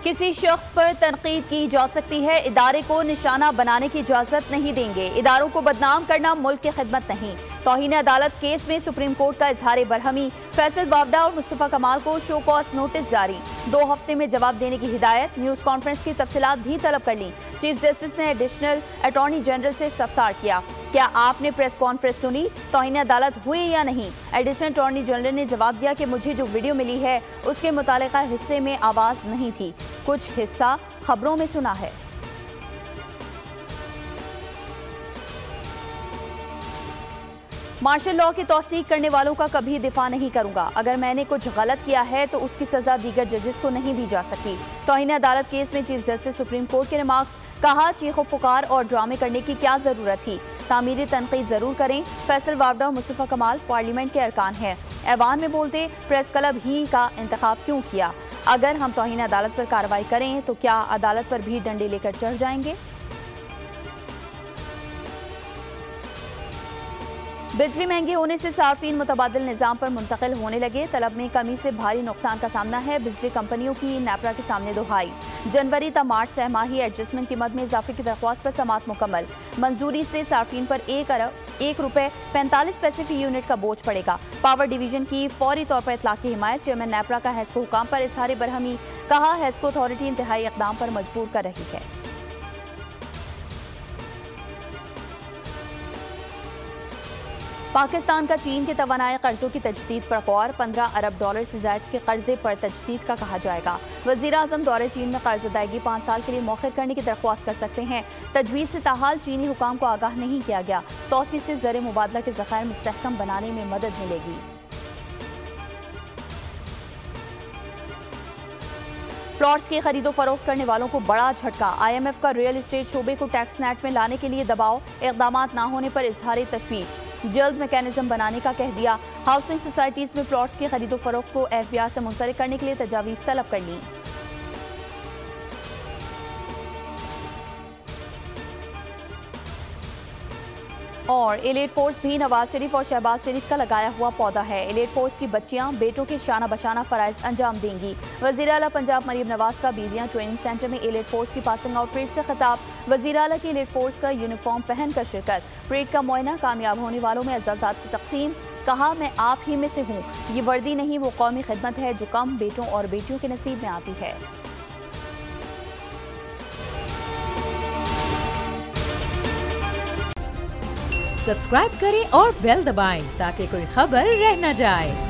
किसी शख्स पर तनकीद की जा सकती है, इदारे को निशाना बनाने की इजाजत नहीं देंगे। इदारों को बदनाम करना मुल्क की खिदमत नहीं। तौहीन अदालत केस में सुप्रीम कोर्ट का इजहार बरहमी। फैसल बावडा और मुस्तफा कमाल को शो कॉज नोटिस जारी। 2 हफ्ते में जवाब देने की हिदायत। न्यूज कॉन्फ्रेंस की तफसीलात भी तलब कर ली। चीफ जस्टिस ने एडिशनल अटॉर्नी जनरल से इस्तफसार किया, क्या आपने प्रेस कॉन्फ्रेंस सुनी, तौहीन अदालत हुई या नहीं। एडिशनल अटॉर्नी जनरल ने जवाब दिया कि मुझे जो वीडियो मिली है उसके मुतालिका हिस्से में आवाज़ नहीं थी, कुछ हिस्सा खबरों में सुना है। मार्शल लॉ की तौसीक करने वालों का कभी दिफा नहीं करूंगा। अगर मैंने कुछ गलत किया है तो उसकी सजा दीगर जजेस को नहीं दी जा सकती। तौहीन अदालत केस में चीफ जस्टिस सुप्रीम कोर्ट के रिमार्क्स। कहा, चीखो पुकार और ड्रामे करने की क्या जरूरत थी, तामीरी तनकीद जरूर करें। फैसल बावडा और मुस्तफा कमाल पार्लियामेंट के अरकान हैं, ऐवान में बोलते प्रेस क्लब ही का इंतखाब क्यों किया। अगर हम तौहीन अदालत पर कार्रवाई करें तो क्या अदालत पर भी डंडे लेकर चढ़ जाएंगे। बिजली महंगी होने से सार्फिन मुतबादिल निज़ाम पर मुंतकिल होने लगे। तलब में कमी से भारी नुकसान का सामना है। बिजली कंपनियों की नेपरा के सामने दुहाई। जनवरी ता मार्च सहमाही एडजस्टमेंट कीमत में इजाफे की दरख्वास्त पर समात मुकम्मल। मंजूरी से सार्फिन पर 1 रुपये 45 पैसे फी यूनिट का बोझ पड़ेगा। पावर डिवीजन की फौरी तौर पर इतलाक की हिमायत। चेयरमैन नेपरा का हैस्को हुकाम पर इजहार बरहमी। कहा, हैस्को अथॉरिटी इंतहाई इकदाम पर मजबूर कर रही है। पाकिस्तान का चीन के तवानाई कर्जों की तजदीद पर गौर। 15 अरब डॉलर से ज्यादा के कर्जे पर तजदीद का कहा जाएगा। वजीर आजम दौरे चीन में कर्ज अदायगी 5 साल के लिए मौखर करने की दरख्वास्त कर सकते हैं। तजवीज़ से ताहाल चीनी हुकाम को आगाह नहीं किया गया। तौसी से ज़र मुबादला के ज़खायर मुस्तहकम बनाने में मदद मिलेगी। प्लॉट्स की खरीदो फरोख्त करने वालों को बड़ा झटका। IMF का रियल एस्टेट शोबे को टैक्स नेट में लाने के लिए दबाव। इक़दामात ना होने पर इजहार तशवीश। जल्द मैकेनिज्म बनाने का कह दिया। हाउसिंग सोसाइटीज में प्लॉट्स की खरीदो फरोख्त को FBI से मुंसलिक करने के लिए तजावीज़ तलब कर ली। और एलिट फोर्स भी नवाज शरीफ और शहबाज शरीफ का लगाया हुआ पौधा है। एलिट फोर्स की बच्चियां बेटों के शाना बशाना फराइज अंजाम देंगी। वज़ीर आला पंजाब मरीम नवाज का बीवियां ट्रेनिंग सेंटर में एलिट फोर्स की पासिंग आउट परेड से खिताब। वज़ीर आला की एलिट फोर्स का यूनिफॉर्म पहनकर शिरकत। परेड का मुआयना, कामयाब होने वालों में एजाज़ात की तकसीम। कहा, मैं आप ही में से हूँ, ये वर्दी नहीं वो कौमी खिदमत है जो कम बेटों और बेटियों के नसीब में आती है। सब्सक्राइब करें और बेल दबाएं ताकि कोई खबर रह न जाए।